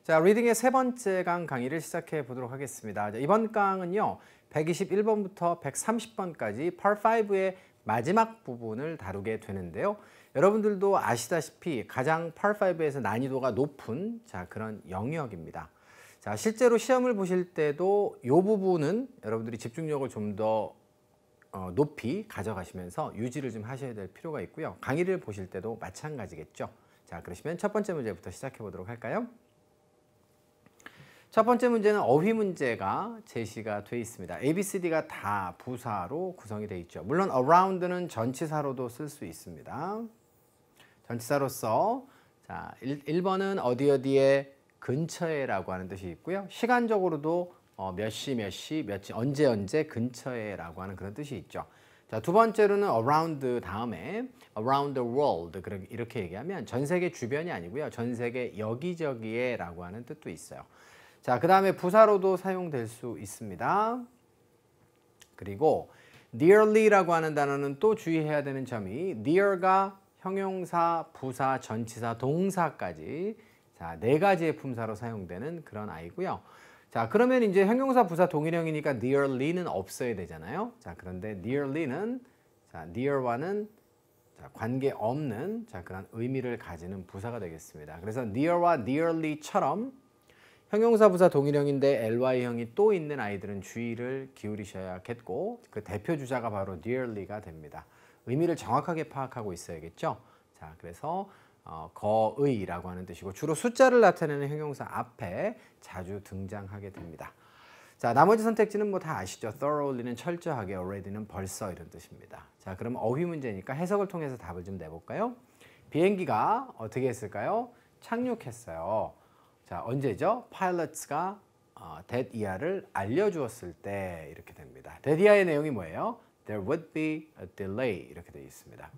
자, 리딩의 세 번째 강 강의를 시작해 보도록 하겠습니다. 이번 강은요, 121번부터 130번까지 Part 5의 마지막 부분을 다루게 되는데요. 여러분들도 아시다시피 가장 Part 5에서 난이도가 높은 그런 영역입니다. 자, 실제로 시험을 보실 때도 이 부분은 여러분들이 집중력을 좀 더 높이 가져가시면서 유지를 좀 하셔야 될 필요가 있고요. 강의를 보실 때도 마찬가지겠죠. 자, 그러시면 첫 번째 문제부터 시작해 보도록 할까요? 첫 번째 문제는 어휘 문제가 제시가 되어 있습니다. A, B, C, D가 다 부사로 구성이 되어 있죠. 물론 around는 전치사로도 쓸 수 있습니다. 전치사로서 자, 1번은 어디 어디에 근처에 라고 하는 뜻이 있고요. 시간적으로도 몇 시, 언제 근처에 라고 하는 그런 뜻이 있죠. 자, 두 번째로는 around 다음에 around the world 이렇게 얘기하면 전 세계 주변이 아니고요. 전 세계 여기저기에 라고 하는 뜻도 있어요. 자, 그 다음에 부사로도 사용될 수 있습니다. 그리고 nearly라고 하는 단어는 또 주의해야 되는 점이 near가 형용사, 부사, 전치사, 동사까지 자, 네 가지의 품사로 사용되는 그런 아이고요. 자, 그러면 이제 형용사, 부사, 동일형이니까 nearly는 없어야 되잖아요. 자, 그런데 nearly는 자, near와는 자, 관계없는 자, 그런 의미를 가지는 부사가 되겠습니다. 그래서 near와 nearly처럼 형용사, 부사, 동일형인데 ly형이 또 있는 아이들은 주의를 기울이셔야겠고 그 대표 주자가 바로 nearly가 됩니다. 의미를 정확하게 파악하고 있어야겠죠. 자, 그래서 거의라고 하는 뜻이고 주로 숫자를 나타내는 형용사 앞에 자주 등장하게 됩니다. 자, 나머지 선택지는 뭐 다 아시죠? thoroughly는 철저하게, already는 벌써 이런 뜻입니다. 자, 그럼 어휘 문제니까 해석을 통해서 답을 좀 내볼까요? 비행기가 어떻게 했을까요? 착륙했어요. 자, 언제죠? 파일럿스가 that year를 알려주었을 때 이렇게 됩니다. that year의 내용이 뭐예요? There would be a delay 이렇게 되어 있습니다.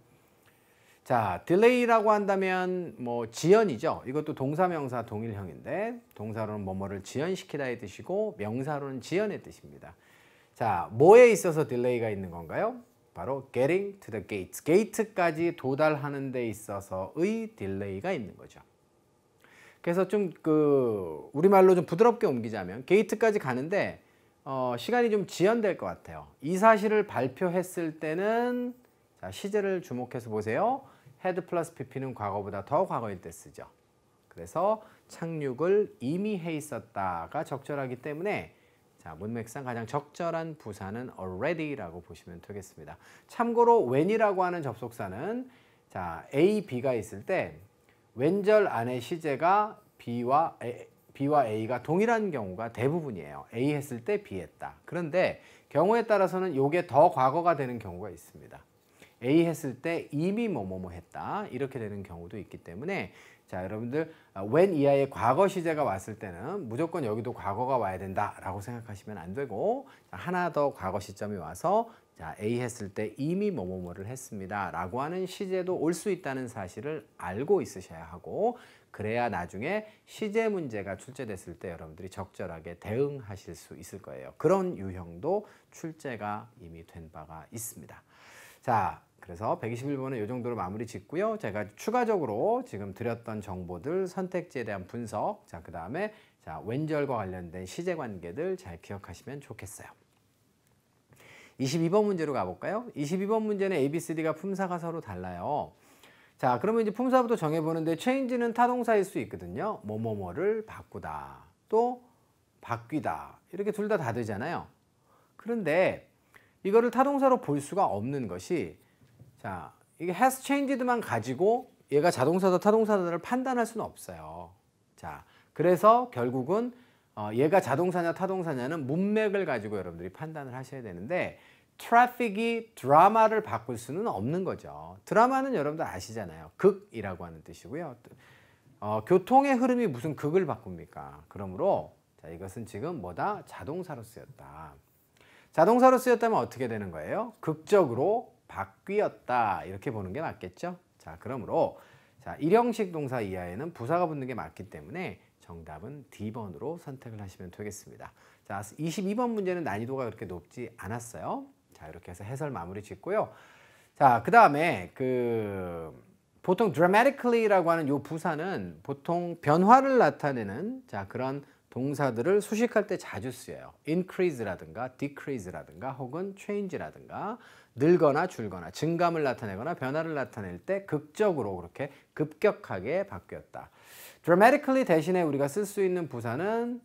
자, delay라고 한다면 뭐 지연이죠. 이것도 동사, 명사 동일형인데 동사로는 뭐뭐를 지연시키다의 뜻이고 명사로는 지연의 뜻입니다. 자, 뭐에 있어서 딜레이가 있는 건가요? 바로 getting to the gates. 게이트까지 도달하는 데 있어서의 딜레이가 있는 거죠. 그래서 좀 우리말로 좀 부드럽게 옮기자면 게이트까지 가는데 시간이 좀 지연될 것 같아요. 이 사실을 발표했을 때는 자, 시제를 주목해서 보세요. had 플러스 pp는 과거보다 더 과거일 때 쓰죠. 그래서 착륙을 이미 해 있었다가 적절하기 때문에 자, 문맥상 가장 적절한 부사는 already라고 보시면 되겠습니다. 참고로 when이라고 하는 접속사는 자, A, B가 있을 때 왼절 안에 시제가 B와 A가 동일한 경우가 대부분이에요. A 했을 때 B 했다. 그런데 경우에 따라서는 이게 더 과거가 되는 경우가 있습니다. A 했을 때 이미 뭐뭐뭐 했다. 이렇게 되는 경우도 있기 때문에 자, 여러분들 when 이하의 과거 시제가 왔을 때는 무조건 여기도 과거가 와야 된다라고 생각하시면 안 되고 자, 하나 더 과거 시점이 와서 자, A 했을 때 이미 뭐뭐뭐를 했습니다 라고 하는 시제도 올 수 있다는 사실을 알고 있으셔야 하고 그래야 나중에 시제 문제가 출제됐을 때 여러분들이 적절하게 대응하실 수 있을 거예요. 그런 유형도 출제가 이미 된 바가 있습니다. 자, 그래서 121번은 이 정도로 마무리 짓고요. 제가 추가적으로 지금 드렸던 정보들 선택지에 대한 분석 자, 그 다음에 자, 왼절과 관련된 시제 관계들 잘 기억하시면 좋겠어요. 22번 문제로 가볼까요? 22번 문제는 A, B, C, D가 품사가 서로 달라요. 자, 그러면 이제 품사부터 정해보는데 change는 타동사일 수 있거든요. 뭐뭐뭐를 바꾸다, 또 바뀌다 이렇게 둘 다 되잖아요. 그런데 이거를 타동사로 볼 수가 없는 것이 자, 이게 has changed만 가지고 얘가 자동사다 타동사다를 판단할 수는 없어요. 자, 그래서 결국은 얘가 자동사냐 타동사냐는 문맥을 가지고 여러분들이 판단을 하셔야 되는데 traffic이 드라마를 바꿀 수는 없는 거죠. 드라마는 여러분들 아시잖아요. 극이라고 하는 뜻이고요. 교통의 흐름이 무슨 극을 바꿉니까? 그러므로 자, 이것은 지금 뭐다? 자동사로 쓰였다. 자동사로 쓰였다면 어떻게 되는 거예요? 극적으로 바뀌었다 이렇게 보는 게 맞겠죠? 자, 그러므로 자, 일형식 동사 이하에는 부사가 붙는 게 맞기 때문에 정답은 D번으로 선택을 하시면 되겠습니다. 자, 22번 문제는 난이도가 그렇게 높지 않았어요. 자, 이렇게 해서 해설 마무리 짓고요. 자, 그 다음에 보통 dramatically라고 하는 요 부사는 보통 변화를 나타내는 자 그런 동사들을 수식할 때 자주 쓰여요. increase라든가 decrease라든가 혹은 change라든가 늘거나 줄거나 증감을 나타내거나 변화를 나타낼 때 극적으로 그렇게 급격하게 바뀌었다. dramatically 대신에 우리가 쓸 수 있는 부사는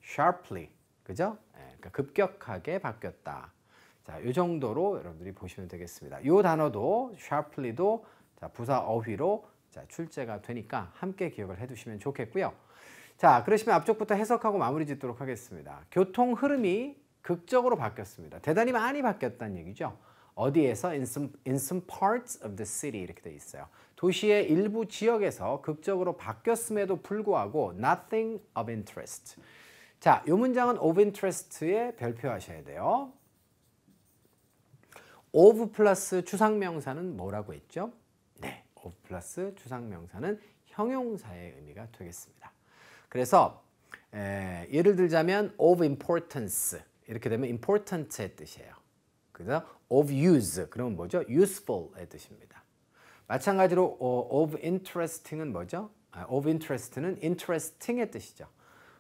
sharply, 그죠? 그러니까 급격하게 바뀌었다. 자, 이 정도로 여러분들이 보시면 되겠습니다. 이 단어도 sharply도 자, 부사 어휘로 자, 출제가 되니까 함께 기억을 해두시면 좋겠고요. 자, 그러시면 앞쪽부터 해석하고 마무리 짓도록 하겠습니다. 교통 흐름이 극적으로 바뀌었습니다. 대단히 많이 바뀌었다는 얘기죠. 어디에서? in some parts of the city 이렇게 돼 있어요. 도시의 일부 지역에서 극적으로 바뀌었음에도 불구하고 nothing of interest. 자, 이 문장은 of interest에 별표하셔야 돼요. of 플러스 추상명사는 뭐라고 했죠? 네, of 플러스 추상명사는 형용사의 의미가 되겠습니다. 그래서 예를 들자면 of importance 이렇게 되면 important의 뜻이에요. 그래서 of use 그러면 뭐죠? useful의 뜻입니다. 마찬가지로 of interesting은 뭐죠? of interest는 interesting의 뜻이죠.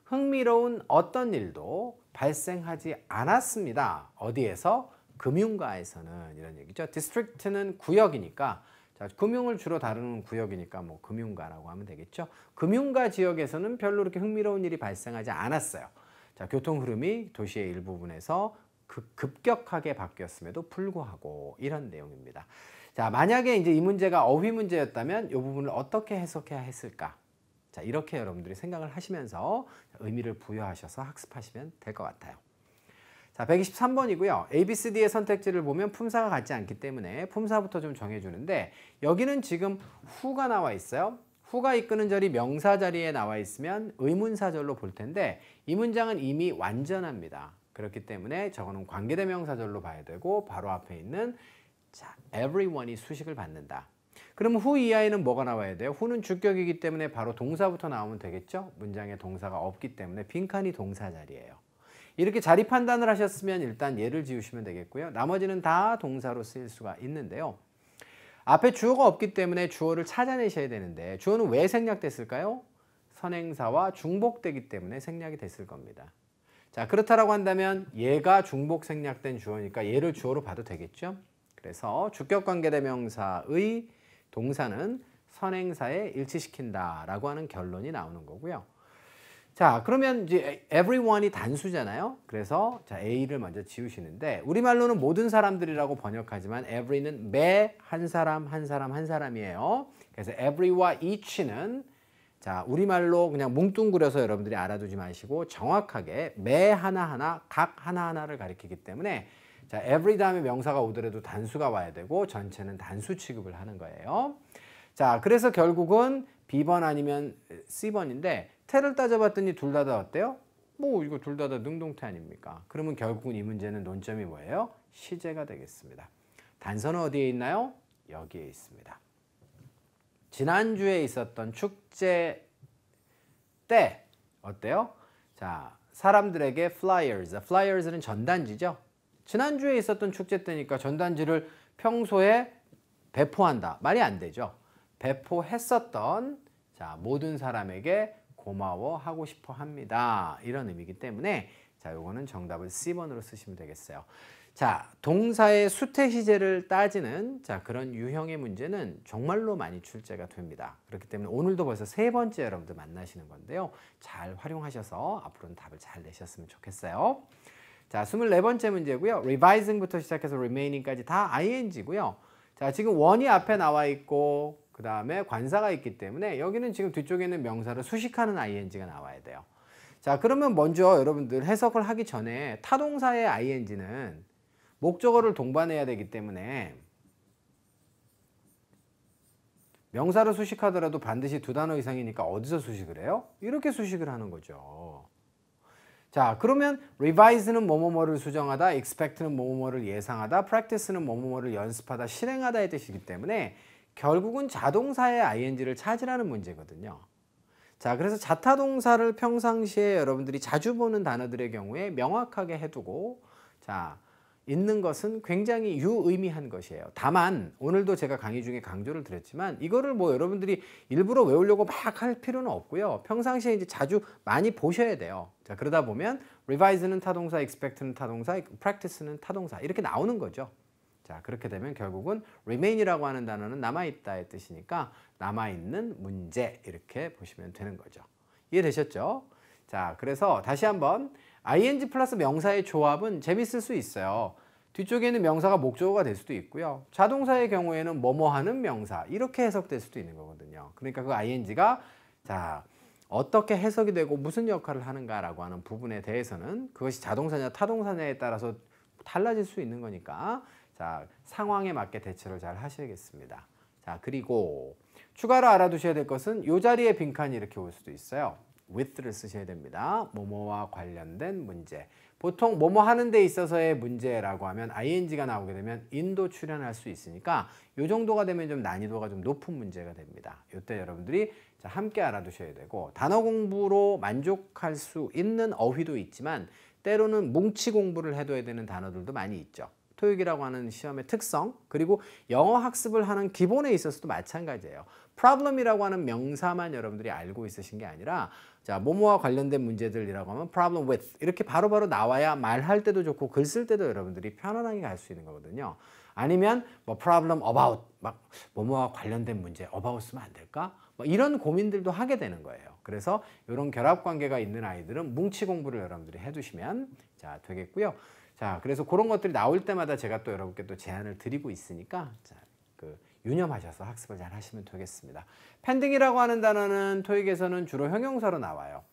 흥미로운 어떤 일도 발생하지 않았습니다. 어디에서? 금융가에서는 이런 얘기죠. 디스트릭트는 구역이니까 자, 금융을 주로 다루는 구역이니까 뭐 금융가라고 하면 되겠죠. 금융가 지역에서는 별로 그렇게 흥미로운 일이 발생하지 않았어요. 자, 교통 흐름이 도시의 일부분에서 급격하게 바뀌었음에도 불구하고 이런 내용입니다. 자, 만약에 이제 이 문제가 어휘 문제였다면 이 부분을 어떻게 해석해야 했을까? 자, 이렇게 여러분들이 생각을 하시면서 의미를 부여하셔서 학습하시면 될 것 같아요. 자, 123번이고요. A, B, C, D의 선택지를 보면 품사가 같지 않기 때문에 품사부터 좀 정해주는데 여기는 지금 who가 나와 있어요. who가 이끄는 절이 명사 자리에 나와 있으면 의문사절로 볼 텐데 이 문장은 이미 완전합니다. 그렇기 때문에 저거는 관계대명사절로 봐야 되고 바로 앞에 있는 자, everyone이 수식을 받는다. 그럼 who 이하에는 뭐가 나와야 돼요? who는 주격이기 때문에 바로 동사부터 나오면 되겠죠? 문장에 동사가 없기 때문에 빈칸이 동사 자리예요. 이렇게 자리 판단을 하셨으면 일단 예를 지우시면 되겠고요. 나머지는 다 동사로 쓰일 수가 있는데요. 앞에 주어가 없기 때문에 주어를 찾아내셔야 되는데 주어는 왜 생략됐을까요? 선행사와 중복되기 때문에 생략이 됐을 겁니다. 자, 그렇다라고 한다면 얘가 중복 생략된 주어니까 얘를 주어로 봐도 되겠죠? 그래서 주격관계대명사의 동사는 선행사에 일치시킨다라고 하는 결론이 나오는 거고요. 자, 그러면 이제 everyone이 단수잖아요. 그래서 자, A를 먼저 지우시는데 우리말로는 모든 사람들이라고 번역하지만 every는 매 한 사람 한 사람 한 사람이에요. 그래서 every와 each는 자, 우리말로 그냥 뭉뚱그려서 여러분들이 알아두지 마시고 정확하게 매 하나하나 각 하나하나를 가리키기 때문에 자, every 다음에 명사가 오더라도 단수가 와야 되고 전체는 단수 취급을 하는 거예요. 자, 그래서 결국은 B번 아니면 C번인데 태를 따져봤더니 둘 다 어때요? 뭐 이거 둘 다 능동태 아닙니까? 그러면 결국은 이 문제는 논점이 뭐예요? 시제가 되겠습니다. 단서는 어디에 있나요? 여기에 있습니다. 지난주에 있었던 축제 때 어때요? 자, 사람들에게 flyers, 는 전단지죠. 지난주에 있었던 축제 때니까 전단지를 평소에 배포한다. 말이 안 되죠. 배포했었던 자, 모든 사람에게 고마워하고 싶어 합니다. 이런 의미이기 때문에 자, 요거는 정답을 C번으로 쓰시면 되겠어요. 자, 동사의 수태 시제를 따지는 자, 그런 유형의 문제는 정말로 많이 출제가 됩니다. 그렇기 때문에 오늘도 벌써 세 번째 여러분들 만나시는 건데요. 잘 활용하셔서 앞으로는 답을 잘 내셨으면 좋겠어요. 자, 24번째 문제고요. revising부터 시작해서 remaining까지 다 ing고요. 자, 지금 원이 앞에 나와 있고 그 다음에 관사가 있기 때문에 여기는 지금 뒤쪽에 있는 명사를 수식하는 ing가 나와야 돼요. 자, 그러면 먼저 여러분들 해석을 하기 전에 타동사의 ing는 목적어를 동반해야 되기 때문에 명사를 수식하더라도 반드시 두 단어 이상이니까 어디서 수식을 해요? 이렇게 수식을 하는 거죠. 자, 그러면 revise는 뭐뭐뭐를 수정하다, expect는 뭐뭐뭐를 예상하다, practice는 뭐뭐뭐를 연습하다, 실행하다의 뜻이기 때문에 결국은 자동사의 ing를 찾으라는 문제거든요. 자, 그래서 자타동사를 평상시에 여러분들이 자주 보는 단어들의 경우에 명확하게 해두고 자, 있는 것은 굉장히 유의미한 것이에요. 다만 오늘도 제가 강의 중에 강조를 드렸지만 이거를 뭐 여러분들이 일부러 외우려고 막 할 필요는 없고요. 평상시에 이제 자주 많이 보셔야 돼요. 자, 그러다 보면 revise는 타동사, expect는 타동사, practice는 타동사 이렇게 나오는 거죠. 자, 그렇게 되면 결국은 remain이라고 하는 단어는 남아있다의 뜻이니까 남아있는 문제 이렇게 보시면 되는 거죠. 이해되셨죠? 자, 그래서 다시 한번 ing 플러스 명사의 조합은 재밌을 수 있어요. 뒤쪽에는 명사가 목적어가 될 수도 있고요. 자동사의 경우에는 뭐뭐 하는 명사 이렇게 해석될 수도 있는 거거든요. 그러니까 그 ing가 자, 어떻게 해석이 되고 무슨 역할을 하는가라고 하는 부분에 대해서는 그것이 자동사냐 타동사냐에 따라서 달라질 수 있는 거니까 자, 상황에 맞게 대처를 잘 하셔야겠습니다. 자, 그리고 추가로 알아두셔야 될 것은 이 자리에 빈칸이 이렇게 올 수도 있어요. with를 쓰셔야 됩니다. 뭐뭐와 관련된 문제. 보통 뭐뭐 하는 데 있어서의 문제라고 하면 ing가 나오게 되면 in도 출연할 수 있으니까 이 정도가 되면 좀 난이도가 좀 높은 문제가 됩니다. 이때 여러분들이 자, 함께 알아두셔야 되고 단어 공부로 만족할 수 있는 어휘도 있지만 때로는 뭉치 공부를 해둬야 되는 단어들도 많이 있죠. 토익이라고 하는 시험의 특성 그리고 영어 학습을 하는 기본에 있어서도 마찬가지예요. problem이라고 하는 명사만 여러분들이 알고 있으신 게 아니라 자, 뭐뭐와 관련된 문제들이라고 하면 problem with 이렇게 바로바로 나와야 말할 때도 좋고 글 쓸 때도 여러분들이 편안하게 갈 수 있는 거거든요. 아니면 뭐 problem about 막 뭐뭐와 관련된 문제 about 쓰면 안 될까? 뭐 이런 고민들도 하게 되는 거예요. 그래서 이런 결합 관계가 있는 아이들은 뭉치 공부를 여러분들이 해두시면 자, 되겠고요. 자, 그래서 그런 것들이 나올 때마다 제가 또 여러분께 또 제안을 드리고 있으니까 자, 유념하셔서 학습을 잘 하시면 되겠습니다. 펜딩이라고 하는 단어는 토익에서는 주로 형용사로 나와요.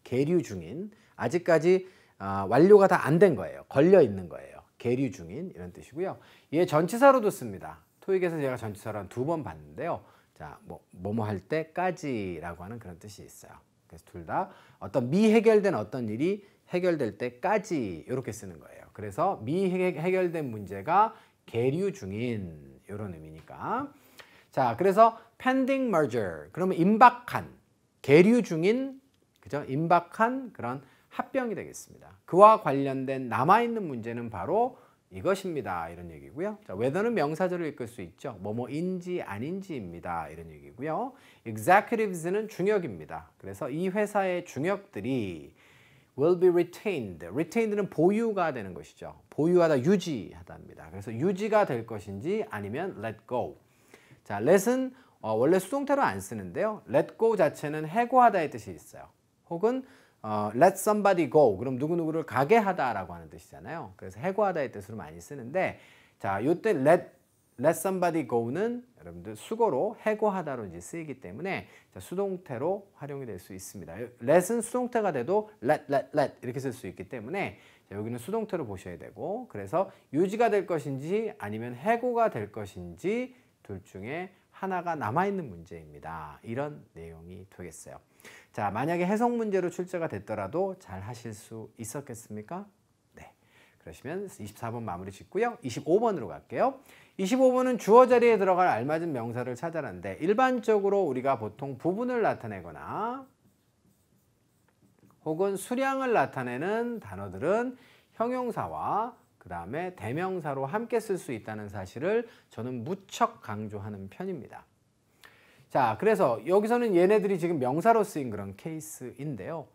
계류 중인, 아직까지 완료가 다 안 된 거예요. 걸려 있는 거예요. 계류 중인 이런 뜻이고요. 얘 전치사로도 씁니다. 토익에서 제가 전치사로 한 2번 봤는데요. 자, 뭐뭐 할 때까지라고 하는 그런 뜻이 있어요. 그래서 둘 다 어떤 미해결된 어떤 일이 해결될 때까지 이렇게 쓰는 거예요. 그래서 미해결된 문제가 계류 중인 이런 의미니까. 자, 그래서 pending merger 그러면 임박한 계류 중인 그죠? 임박한 그런 합병이 되겠습니다. 그와 관련된 남아있는 문제는 바로 이것입니다. 이런 얘기고요. 자, whether는 명사절을 이끌 수 있죠. 뭐뭐인지 아닌지입니다. 이런 얘기고요. executives는 중역입니다. 그래서 이 회사의 중역들이 will be retained. retained는 보유가 되는 것이죠. 보유하다, 유지하다입니다. 그래서 유지가 될 것인지 아니면 let go. 자, let은 원래 수동태로 안 쓰는데요. let go 자체는 해고하다의 뜻이 있어요. 혹은 let somebody go. 그럼 누구누구를 가게 하다라고 하는 뜻이잖아요. 그래서 해고하다의 뜻으로 많이 쓰는데 자, 요때 let somebody go는 여러분들 수거로 해고하다로 이제 쓰이기 때문에 자, 수동태로 활용이 될 수 있습니다. let은 수동태가 돼도 let 이렇게 쓸 수 있기 때문에 자, 여기는 수동태로 보셔야 되고 그래서 유지가 될 것인지 아니면 해고가 될 것인지 둘 중에 하나가 남아있는 문제입니다. 이런 내용이 되겠어요. 자, 만약에 해석 문제로 출제가 됐더라도 잘 하실 수 있었겠습니까? 네. 그러시면 24번 마무리 짓고요. 25번으로 갈게요. 25번은 주어 자리에 들어갈 알맞은 명사를 찾아라는데 일반적으로 우리가 보통 부분을 나타내거나 혹은 수량을 나타내는 단어들은 형용사와 그 다음에 대명사로 함께 쓸 수 있다는 사실을 저는 무척 강조하는 편입니다. 자, 그래서 여기서는 얘네들이 지금 명사로 쓰인 그런 케이스인데요.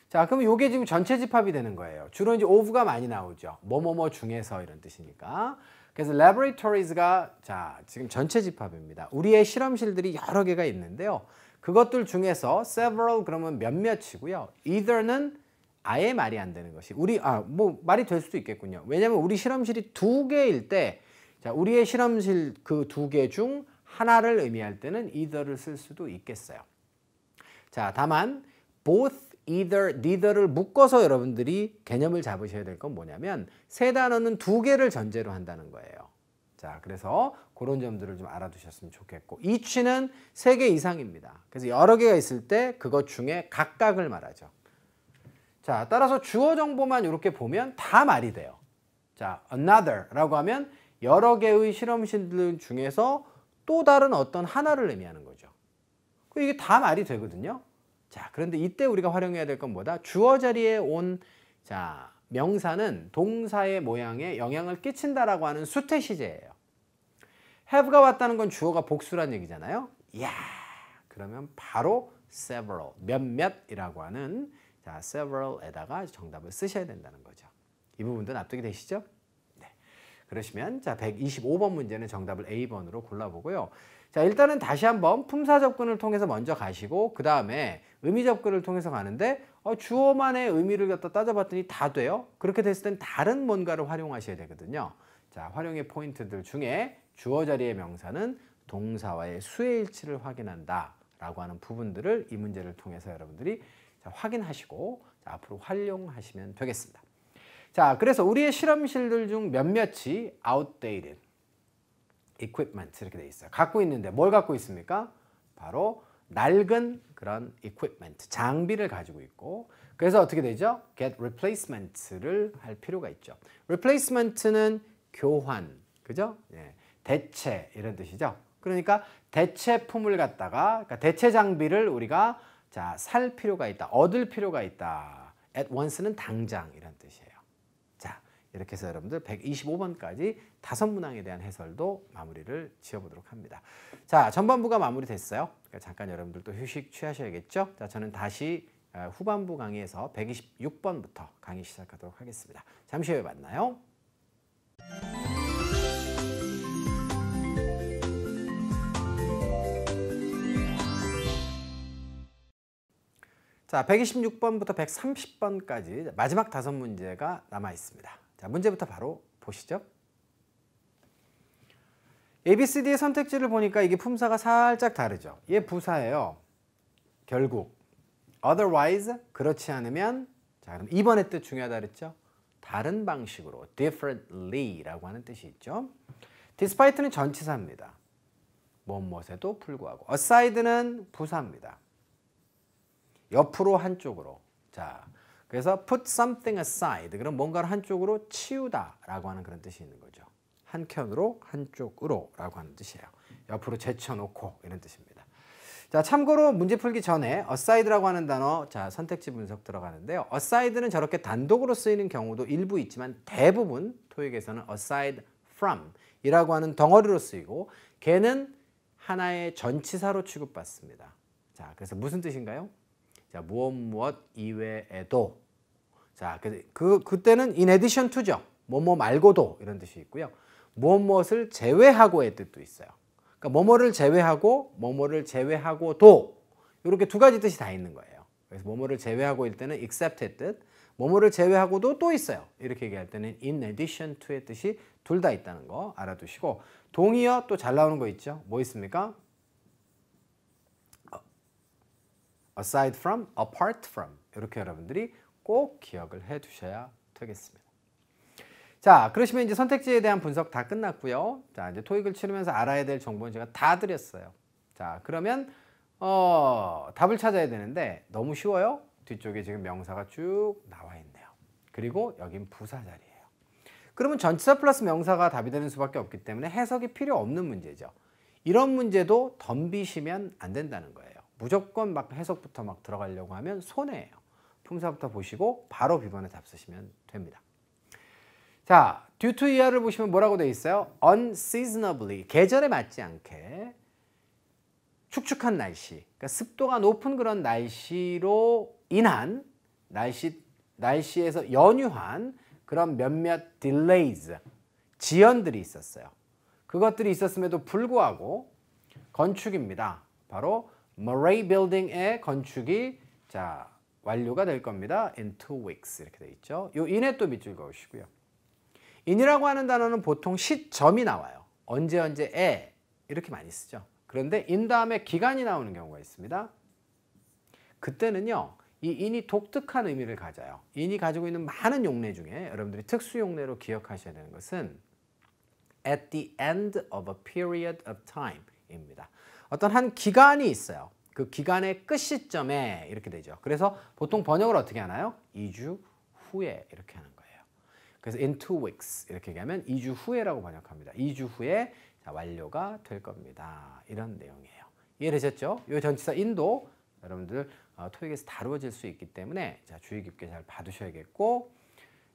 자, 그럼 이게 지금 전체 집합이 되는 거예요. 주로 이제 of가 많이 나오죠. 뭐뭐뭐 중에서 이런 뜻이니까. 그래서 laboratories,가 자, 지금 전체 집합입니다. 우리의 실험실들이 여러 개가 있는데요. 그것들 중에서 several 그러면 몇몇이고요. either는 아예 말이 안 되는 것이 뭐 말이 될 수도 있겠군요. 왜냐하면 우리 실험실이 2개일 때 자, 우리의 실험실 그 2개 중 하나를 의미할 때는 either를 쓸 수도 있겠어요. 자, 다만 both, either, neither를 묶어서 여러분들이 개념을 잡으셔야 될 건 뭐냐면 세 단어는 2개를 전제로 한다는 거예요. 자, 그래서 그런 점들을 좀 알아두셨으면 좋겠고 each는 3개 이상입니다. 그래서 여러 개가 있을 때 그것 중에 각각을 말하죠. 자, 따라서 주어 정보만 이렇게 보면 다 말이 돼요. 자, another라고 하면 여러 개의 실험실들 중에서 또 다른 어떤 하나를 의미하는 거죠. 이게 다 말이 되거든요. 자, 그런데 이때 우리가 활용해야 될 건 뭐다? 주어 자리에 온 자, 명사는 동사의 모양에 영향을 끼친다라고 하는 수태 시제예요. have가 왔다는 건 주어가 복수란 얘기잖아요. 이야, 그러면 바로 several, 몇몇이라고 하는 자, several에다가 정답을 쓰셔야 된다는 거죠. 이 부분도 납득이 되시죠? 네. 그러시면 자, 125번 문제는 정답을 A번으로 골라보고요. 자, 일단은 다시 한번 품사 접근을 통해서 먼저 가시고 그 다음에 의미 접근을 통해서 가는데 주어만의 의미를 갖다 따져봤더니 다 돼요. 그렇게 됐을 땐 다른 뭔가를 활용하셔야 되거든요. 자, 활용의 포인트들 중에 주어 자리의 명사는 동사와의 수의 일치를 확인한다 라고 하는 부분들을 이 문제를 통해서 여러분들이 자, 확인하시고 자, 앞으로 활용하시면 되겠습니다. 자, 그래서 우리의 실험실들 중 몇몇이 outdated equipment 이렇게 돼 있어요. 갖고 있는데 뭘 갖고 있습니까? 바로 낡은 그런 equipment, 장비를 가지고 있고 그래서 어떻게 되죠? get replacement를 할 필요가 있죠. replacement는 교환, 그죠? 예, 대체 이런 뜻이죠. 그러니까 대체품을 갖다가 그러니까 대체 장비를 우리가 자, 살 필요가 있다, 얻을 필요가 있다. at once는 당장 이런 뜻이에요. 자, 이렇게 해서 여러분들 125번까지 5문항에 대한 해설도 마무리를 지어보도록 합니다. 자, 전반부가 마무리됐어요. 그러니까 잠깐 여러분들도 휴식 취하셔야겠죠. 자, 저는 다시 후반부 강의에서 126번부터 강의 시작하도록 하겠습니다. 잠시 후에 만나요. 자, 126번부터 130번까지 마지막 5문제가 남아 있습니다. 자, 문제부터 바로 보시죠. ABCD의 선택지를 보니까 이게 품사가 살짝 다르죠. 얘 부사예요. 결국 otherwise 그렇지 않으면 자, 그럼 2번의 뜻 중요하다 그랬죠? 다른 방식으로 differently라고 하는 뜻이 있죠. despite는 전치사입니다. 무엇에도 불구하고. aside는 부사입니다. 옆으로 한쪽으로. 자, 그래서 put something aside. 그럼 뭔가를 한쪽으로 치우다라고 하는 그런 뜻이 있는 거죠. 한켠으로 한쪽으로라고 하는 뜻이에요. 옆으로 제쳐놓고 이런 뜻입니다. 자, 참고로 문제 풀기 전에 aside라고 하는 단어 자, 선택지 분석 들어가는데요. aside는 저렇게 단독으로 쓰이는 경우도 일부 있지만 대부분 토익에서는 aside from 이라고 하는 덩어리로 쓰이고 걔는 하나의 전치사로 취급받습니다. 자, 그래서 무슨 뜻인가요? 자, 무엇 이외에도. 자, 그때는 in addition to죠. 뭐뭐 말고도 이런 뜻이 있고요. 무엇을 제외하고의 뜻도 있어요. 그러니까 뭐뭐를 제외하고 뭐뭐를 제외하고도 이렇게 두 가지 뜻이 다 있는 거예요. 그래서 뭐뭐를 제외하고일 때는 except의 뜻, 뭐뭐를 제외하고도 또 있어요. 이렇게 얘기할 때는 in addition to의 뜻이 둘 다 있다는 거 알아두시고 동의어 또 잘 나오는 거 있죠. 뭐 있습니까? aside from, apart from 이렇게 여러분들이 꼭 기억을 해 두셔야 되겠습니다. 자, 그러시면 이제 선택지에 대한 분석 다 끝났고요. 자, 이제 토익을 치르면서 알아야 될 정보는 제가 다 드렸어요. 자, 그러면 답을 찾아야 되는데 너무 쉬워요. 뒤쪽에 지금 명사가 쭉 나와 있네요. 그리고 여긴 부사 자리예요. 그러면 전치사 플러스 명사가 답이 되는 수밖에 없기 때문에 해석이 필요 없는 문제죠. 이런 문제도 덤비시면 안 된다는 거예요. 무조건 막 해석부터 막 들어가려고 하면 손해예요. 품사부터 보시고 바로 B번에 답 쓰시면 됩니다. 자, due to 이하를 보시면 뭐라고 되어 있어요? unseasonably, 계절에 맞지 않게 축축한 날씨, 그러니까 습도가 높은 그런 날씨로 인한 날씨에서 연유한 그런 몇몇 delays, 지연들이 있었어요. 그것들이 있었음에도 불구하고 건축입니다. 바로 Murray Building의 건축이 자, 완료가 될 겁니다. In 2 weeks 이렇게 돼 있죠. 요 in에 또 밑줄 그으시고요. in이라고 하는 단어는 보통 시점이 나와요. 언제에 이렇게 많이 쓰죠. 그런데 in 다음에 기간이 나오는 경우가 있습니다. 그때는요. 이 in이 독특한 의미를 가져요. in이 가지고 있는 많은 용례 중에 여러분들이 특수 용례로 기억하셔야 되는 것은 at the end of a period of time 입니다. 어떤 한 기간이 있어요. 그 기간의 끝 시점에 이렇게 되죠. 그래서 보통 번역을 어떻게 하나요? 2주 후에 이렇게 하는 거예요. 그래서 in 2 weeks 이렇게 얘기하면 2주 후에라고 번역합니다. 2주 후에 자, 완료가 될 겁니다. 이런 내용이에요. 이해되셨죠? 이 전치사 in도 여러분들 토익에서 다루어질 수 있기 때문에 자, 주의 깊게 잘 봐두셔야겠고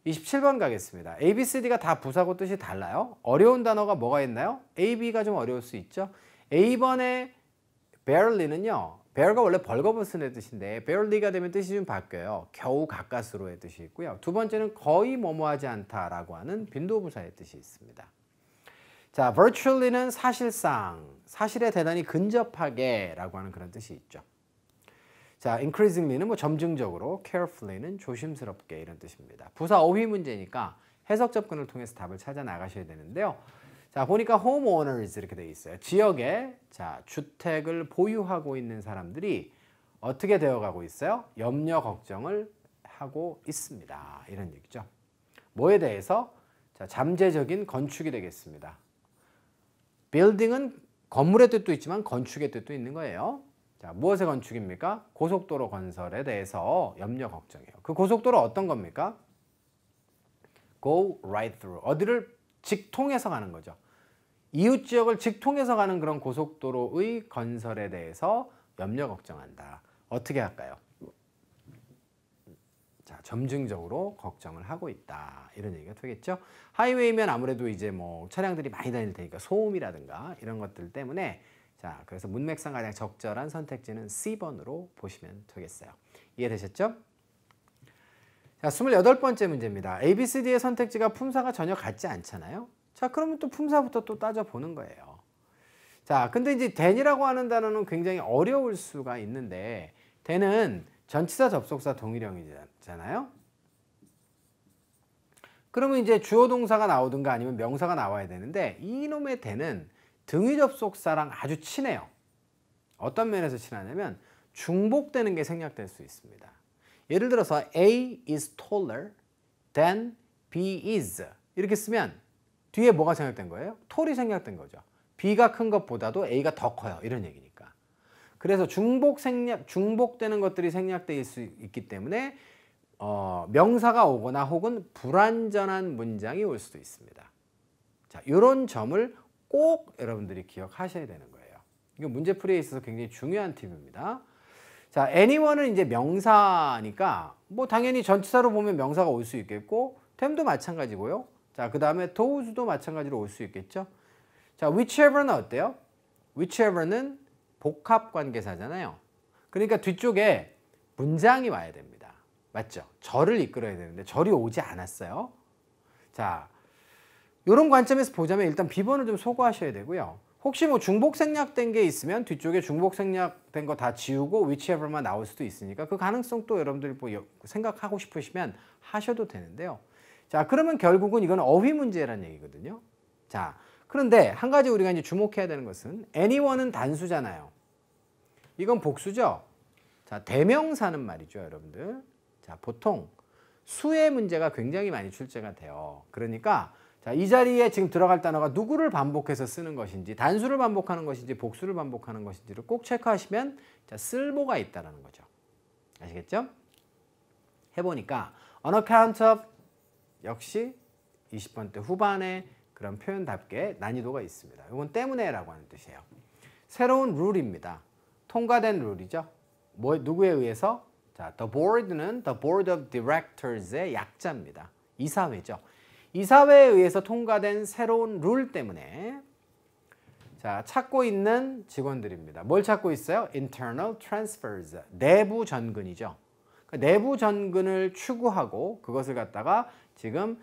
27번 가겠습니다. A, B, C, D가 다 부사고 뜻이 달라요. 어려운 단어가 뭐가 있나요? A, B가 좀 어려울 수 있죠. A번에 barely는요. bear가 원래 벌거벗은의 뜻인데 barely가 되면 뜻이 좀 바뀌어요. 겨우 가까스로의 뜻이 있고요. 두 번째는 거의 뭐뭐하지 않다라고 하는 빈도부사의 뜻이 있습니다. 자, virtually는 사실상, 사실에 대단히 근접하게 라고 하는 그런 뜻이 있죠. 자, increasingly는 뭐 점증적으로, carefully는 조심스럽게 이런 뜻입니다. 부사 어휘 문제니까 해석 접근을 통해서 답을 찾아 나가셔야 되는데요. 자, 보니까 homeowners 이렇게 되어 있어요. 지역에 자, 주택을 보유하고 있는 사람들이 어떻게 되어가고 있어요? 염려 걱정을 하고 있습니다. 이런 얘기죠. 뭐에 대해서? 자, 잠재적인 건축이 되겠습니다. building은 건물의 뜻도 있지만 건축의 뜻도 있는 거예요. 자, 무엇의 건축입니까? 고속도로 건설에 대해서 염려 걱정이에요. 그 고속도로 어떤 겁니까? Go right through. 어디를 직통해서 가는 거죠. 이웃 지역을 직통해서 가는 그런 고속도로의 건설에 대해서 염려 걱정한다. 어떻게 할까요? 자, 점증적으로 걱정을 하고 있다. 이런 얘기가 되겠죠. 하이웨이면 아무래도 이제 뭐 차량들이 많이 다닐 테니까 소음이라든가 이런 것들 때문에 자, 그래서 문맥상 가장 적절한 선택지는 C번으로 보시면 되겠어요. 이해되셨죠? 자, 28번째 문제입니다. A, B, C, D의 선택지가 품사가 전혀 같지 않잖아요. 자, 그러면 또 품사부터 또 따져보는 거예요. 자, 근데 이제 then이라고 하는 단어는 굉장히 어려울 수가 있는데 then은 전치사 접속사 동일형이잖아요. 그러면 이제 주어 동사가 나오든가 아니면 명사가 나와야 되는데 이놈의 then은 등위 접속사랑 아주 친해요. 어떤 면에서 친하냐면 중복되는 게 생략될 수 있습니다. 예를 들어서 A is taller than B is 이렇게 쓰면 뒤에 뭐가 생략된 거예요? tall이 생략된 거죠. B가 큰 것보다도 A가 더 커요. 이런 얘기니까. 그래서 중복되는 것들이 생략될 수 있기 때문에 명사가 오거나 혹은 불완전한 문장이 올 수도 있습니다. 자, 이런 점을 꼭 여러분들이 기억하셔야 되는 거예요. 이거 문제풀이에 있어서 굉장히 중요한 팁입니다. 자, anyone은 이제 명사니까 뭐 당연히 전치사로 보면 명사가 올 수 있겠고 템도 마찬가지고요. 자, 그 다음에 those도 마찬가지로 올 수 있겠죠. 자, whichever는 어때요? whichever는 복합관계사잖아요. 그러니까 뒤쪽에 문장이 와야 됩니다. 맞죠? 절을 이끌어야 되는데 절이 오지 않았어요. 자, 이런 관점에서 보자면 일단 B번을 좀 소거하셔야 되고요. 혹시 뭐 중복 생략된 게 있으면 뒤쪽에 중복 생략된 거 다 지우고 whichever만 나올 수도 있으니까 그 가능성도 여러분들이 뭐 생각하고 싶으시면 하셔도 되는데요. 자, 그러면 결국은 이건 어휘 문제라는 얘기거든요. 자, 그런데 한 가지 우리가 이제 주목해야 되는 것은 anyone은 단수잖아요. 이건 복수죠. 자, 대명사는 말이죠, 여러분들. 자, 보통 수의 문제가 굉장히 많이 출제가 돼요. 그러니까 자, 이 자리에 지금 들어갈 단어가 누구를 반복해서 쓰는 것인지, 단수를 반복하는 것인지, 복수를 반복하는 것인지를 꼭 체크하시면 자, 쓸모가 있다는 거죠. 아시겠죠? 해보니까 on account of 역시 20번 때 후반에 그런 표현답게 난이도가 있습니다. 이건 때문에라고 하는 뜻이에요. 새로운 룰입니다. 통과된 룰이죠. 누구에 의해서? 자, the board는 the board of directors의 약자입니다. 이사회죠. 이사회에 의해서 통과된 새로운 룰 때문에 자, 찾고 있는 직원들입니다. 뭘 찾고 있어요? internal transfers, 내부 전근이죠. 그러니까 내부 전근을 추구하고 그것을 갖다가 지금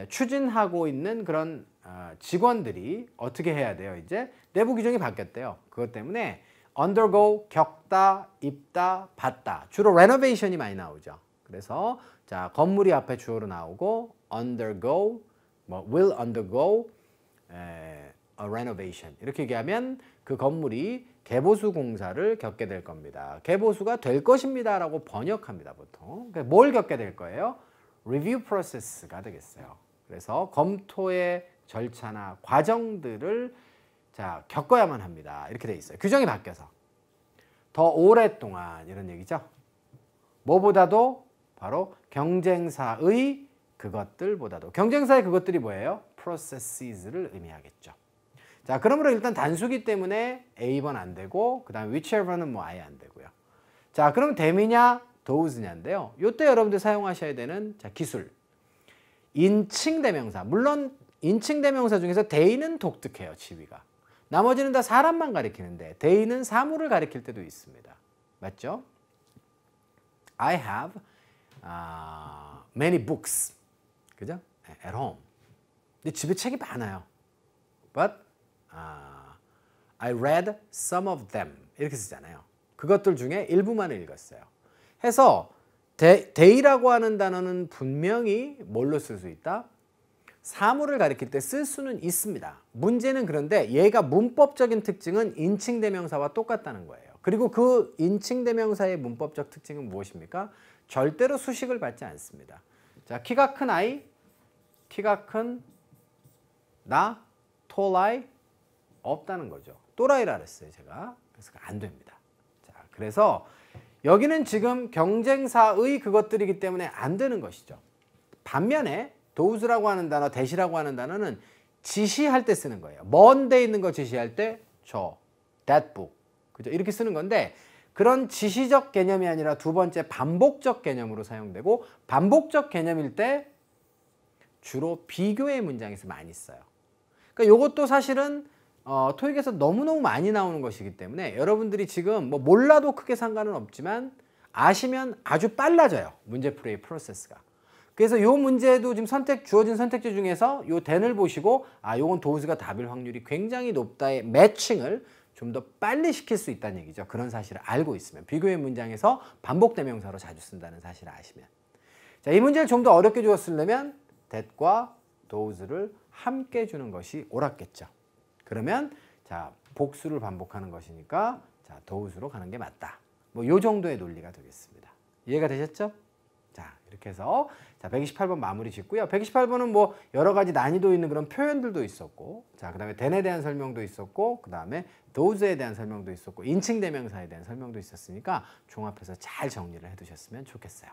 추진하고 있는 그런 직원들이 어떻게 해야 돼요? 이제 내부 규정이 바뀌었대요. 그것 때문에 undergo, 겪다, 입다, 받다. 주로 renovation이 많이 나오죠. 그래서 자, 건물이 앞에 주어로 나오고 undergo, 뭐 will undergo a renovation. 이렇게 얘기하면 그 건물이 개보수 공사를 겪게 될 겁니다. 개보수가 될 것입니다라고 번역합니다, 보통. 그러니까 뭘 겪게 될 거예요? review process가 되겠어요. 그래서 검토의 절차나 과정들을 자, 겪어야만 합니다. 이렇게 돼 있어요. 규정이 바뀌어서. 더 오랫동안 이런 얘기죠. 뭐보다도 바로 경쟁사의 그것들보다도. 경쟁사의 그것들이 뭐예요? processes를 의미하겠죠. 자, 그러므로 일단 단수기 때문에 A번 안 되고 그 다음에 whichever는 뭐 아예 안 되고요. 자, 그럼 them이냐 those냐인데요. 이때 여러분들 사용하셔야 되는 자, 기술. 인칭 대명사. 물론 인칭 대명사 중에서 they는 독특해요. 지위가. 나머지는 다 사람만 가리키는데 they는 사물을 가리킬 때도 있습니다. 맞죠? I have many books. 그죠? At home. 근데 집에 책이 많아요. But I read some of them. 이렇게 쓰잖아요. 그것들 중에 일부만을 읽었어요. 해서 they라고 하는 단어는 분명히 뭘로 쓸 수 있다? 사물을 가리킬 때 쓸 수는 있습니다. 문제는 그런데 얘가 문법적인 특징은 인칭 대명사와 똑같다는 거예요. 그리고 그 인칭 대명사의 문법적 특징은 무엇입니까? 절대로 수식을 받지 않습니다. 자, 키가 큰 아이, 키가 큰 나, tall I 없다는 거죠. 또라이라 그랬어요, 제가. 그래서 안 됩니다. 자, 그래서 여기는 지금 경쟁사의 그것들이기 때문에 안 되는 것이죠. 반면에 those라고 하는 단어, that이라고 하는 단어는 지시할 때 쓰는 거예요. 먼 데 있는 거 지시할 때 저, that book. 그죠? 이렇게 쓰는 건데 그런 지시적 개념이 아니라 두 번째 반복적 개념으로 사용되고 반복적 개념일 때 주로 비교의 문장에서 많이 써요. 그러니까 이것도 사실은 토익에서 너무너무 많이 나오는 것이기 때문에 여러분들이 지금 뭐 몰라도 크게 상관은 없지만 아시면 아주 빨라져요. 문제풀이의 프로세스가. 그래서 이 문제도 지금 주어진 선택지 중에서 이 then을 보시고 요건 those가 답일 확률이 굉장히 높다의 매칭을 좀 더 빨리 시킬 수 있다는 얘기죠. 그런 사실을 알고 있으면. 비교의 문장에서 반복 대명사로 자주 쓴다는 사실을 아시면. 자, 이 문제를 좀 더 어렵게 주었으려면 that과 those를 함께 주는 것이 옳았겠죠. 그러면 자, 복수를 반복하는 것이니까 자, those로 가는 게 맞다. 뭐 요 정도의 논리가 되겠습니다. 이해가 되셨죠? 자, 이렇게 해서 자, 128번 마무리 짓고요. 128번은 뭐 여러 가지 난이도 있는 그런 표현들도 있었고, 자, 그다음에 then에 대한 설명도 있었고, 그다음에 those에 대한 설명도 있었고, 인칭 대명사에 대한 설명도 있었으니까 종합해서 잘 정리를 해 두셨으면 좋겠어요.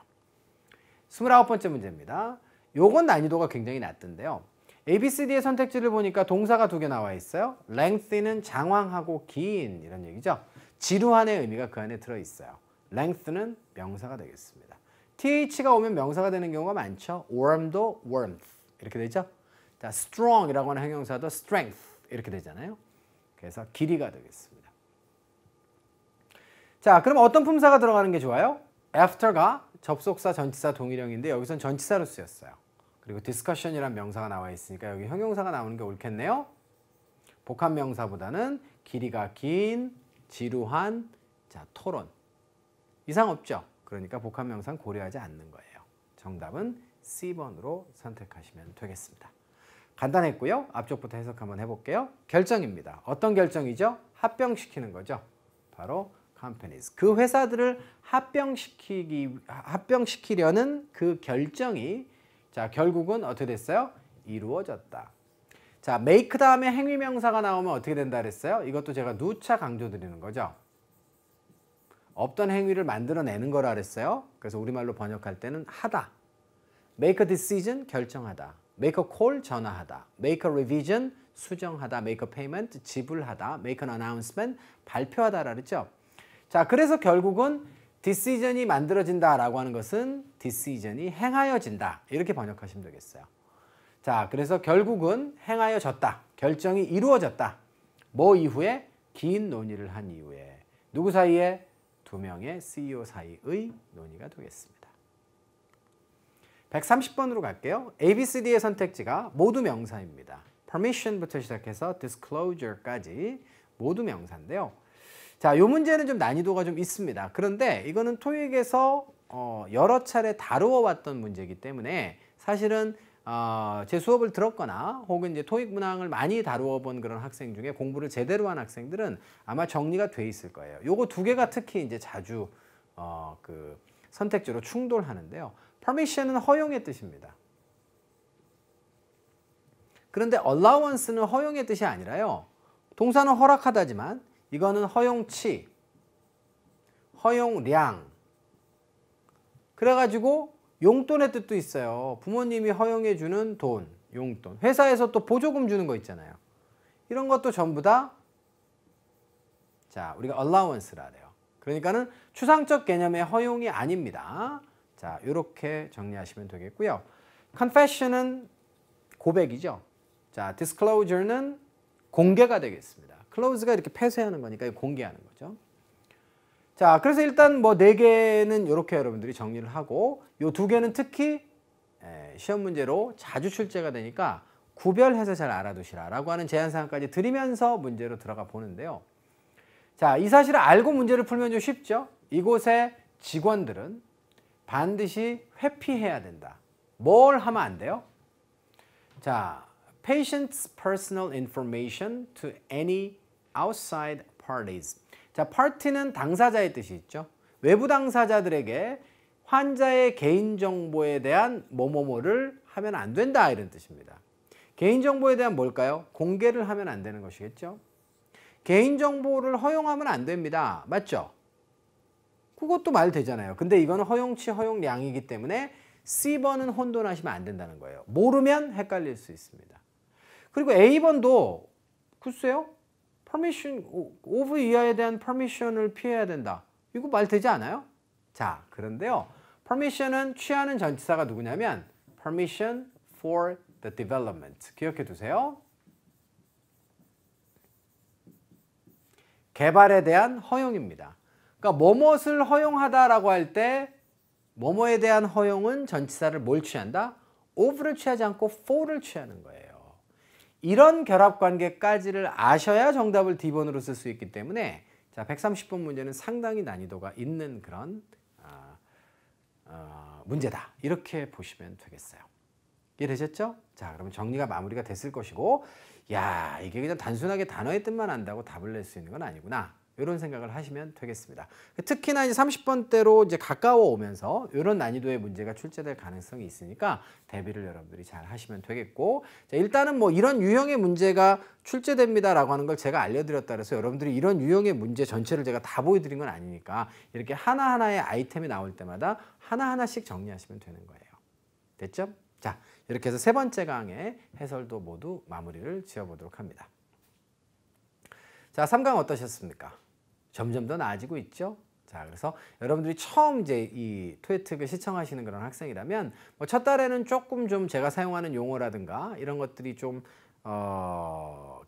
29번째 문제입니다. 요건 난이도가 굉장히 낮던데요. A, B, C, D의 선택지를 보니까 동사가 2개 나와 있어요. lengthy는 장황하고 긴 이런 얘기죠. 지루한의 의미가 그 안에 들어 있어요. length는 명사가 되겠습니다. TH가 오면 명사가 되는 경우가 많죠. warm도 warmth 이렇게 되죠. 자, strong이라고 하는 형용사도 strength 이렇게 되잖아요. 그래서 길이가 되겠습니다. 자, 그럼 어떤 품사가 들어가는 게 좋아요? after가 접속사, 전치사, 동일형인데 여기선 전치사로 쓰였어요. 그리고 discussion이란 명사가 나와 있으니까 여기 형용사가 나오는 게 옳겠네요. 복합 명사보다는 길이가 긴, 지루한, 자, 토론. 이상 없죠? 그러니까 복합 명사는 고려하지 않는 거예요. 정답은 C번으로 선택하시면 되겠습니다. 간단했고요. 앞쪽부터 해석 한번 해볼게요. 결정입니다. 어떤 결정이죠? 합병시키는 거죠. 바로 companies. 그 회사들을 합병시키려는 그 결정이 자, 결국은 어떻게 됐어요? 이루어졌다. 자, make 다음에 행위명사가 나오면 어떻게 된다 그랬어요? 이것도 제가 누차 강조드리는 거죠. 없던 행위를 만들어내는 거라 그랬어요. 그래서 우리말로 번역할 때는 하다. make a decision, 결정하다. make a call, 전화하다. make a revision, 수정하다. make a payment, 지불하다. make an announcement, 발표하다라 그랬죠. 자, 그래서 결국은 decision이 만들어진다라고 하는 것은 decision이 행하여진다. 이렇게 번역하시면 되겠어요. 자, 그래서 결국은 행하여졌다. 결정이 이루어졌다. 뭐 이후에? 긴 논의를 한 이후에. 누구 사이에? 두 명의 CEO 사이의 논의가 되겠습니다. 130번으로 갈게요. A, B, C, D의 선택지가 모두 명사입니다. permission부터 시작해서 disclosure까지 모두 명사인데요. 자, 이 문제는 좀 난이도가 좀 있습니다. 그런데 이거는 토익에서 여러 차례 다루어 왔던 문제이기 때문에 사실은 제 수업을 들었거나 혹은 이제 토익 문항을 많이 다루어 본 그런 학생 중에 공부를 제대로 한 학생들은 아마 정리가 돼 있을 거예요. 요거 두 개가 특히 이제 자주 그 선택지로 충돌하는데요. permission은 허용의 뜻입니다. 그런데 allowance는 허용의 뜻이 아니라요. 동사는 허락하다지만 이거는 허용치, 허용량. 그래가지고 용돈의 뜻도 있어요. 부모님이 허용해 주는 돈, 용돈. 회사에서 또 보조금 주는 거 있잖아요. 이런 것도 전부 다 자, 우리가 allowance라 그래요. 그러니까는 추상적 개념의 허용이 아닙니다. 자, 이렇게 정리하시면 되겠고요. confession은 고백이죠. 자, disclosure는 공개가 되겠습니다. close가 이렇게 폐쇄하는 거니까 공개하는 거죠. 자, 그래서 일단 뭐 4개는 이렇게 여러분들이 정리를 하고 요 2개는 특히 시험 문제로 자주 출제가 되니까 구별해서 잘 알아두시라라고 하는 제안사항까지 드리면서 문제로 들어가 보는데요. 자, 이 사실을 알고 문제를 풀면 좀 쉽죠. 이곳의 직원들은 반드시 회피해야 된다. 뭘 하면 안 돼요? 자, patient's personal information to any outside parties. 자, party는 당사자의 뜻이 있죠. 외부 당사자들에게 환자의 개인정보에 대한 뭐뭐뭐를 하면 안 된다 이런 뜻입니다. 개인정보에 대한 뭘까요? 공개를 하면 안 되는 것이겠죠. 개인정보를 허용하면 안 됩니다. 맞죠? 그것도 말 되잖아요. 근데 이거는 허용치 허용량이기 때문에 C번은 혼돈하시면 안 된다는 거예요. 모르면 헷갈릴 수 있습니다. 그리고 A번도 글쎄요. permission, 오브 이하에 대한 permission을 피해야 된다. 이거 말 되지 않아요? 자, 그런데요. permission은 취하는 전치사가 누구냐면 permission for the development. 기억해 두세요. 개발에 대한 허용입니다. 그러니까 뭐뭇을 허용하다라고 할 때 뭐뭐에 대한 허용은 전치사를 뭘 취한다? of를 취하지 않고 for를 취하는 거예요. 이런 결합관계까지를 아셔야 정답을 D번으로 쓸 수 있기 때문에 자, 130번 문제는 상당히 난이도가 있는 그런 문제다. 이렇게 보시면 되겠어요. 이해되셨죠? 자, 그러면 정리가 마무리가 됐을 것이고 야, 이게 그냥 단순하게 단어의 뜻만 안다고 답을 낼 수 있는 건 아니구나. 이런 생각을 하시면 되겠습니다. 특히나 이제 30번대로 이제 가까워 오면서 이런 난이도의 문제가 출제될 가능성이 있으니까 대비를 여러분들이 잘 하시면 되겠고, 자, 일단은 뭐 이런 유형의 문제가 출제됩니다라고 하는 걸 제가 알려드렸다 그래서 여러분들이 이런 유형의 문제 전체를 제가 다 보여드린 건 아니니까 이렇게 하나하나의 아이템이 나올 때마다 하나하나씩 정리하시면 되는 거예요. 됐죠? 자, 이렇게 해서 3번째 강의 해설도 모두 마무리를 지어보도록 합니다. 자, 3강 어떠셨습니까? 점점 더 나아지고 있죠. 자, 그래서 여러분들이 처음 이제 이 토익을 시청하시는 그런 학생이라면 뭐 첫 달에는 조금 좀 제가 사용하는 용어라든가 이런 것들이 좀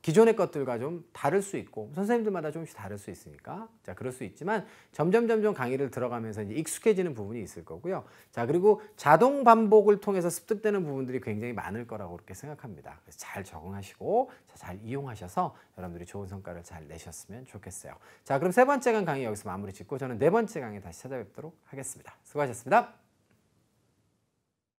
기존의 것들과 좀 다를 수 있고 선생님들마다 조금씩 다를 수 있으니까 자, 그럴 수 있지만 점점 강의를 들어가면서 이제 익숙해지는 부분이 있을 거고요. 자, 그리고 자동 반복을 통해서 습득되는 부분들이 굉장히 많을 거라고 그렇게 생각합니다. 그래서 잘 적응하시고 잘 이용하셔서 여러분들이 좋은 성과를 잘 내셨으면 좋겠어요. 자, 그럼 3번째 강의 여기서 마무리 짓고 저는 4번째 강의 다시 찾아뵙도록 하겠습니다. 수고하셨습니다.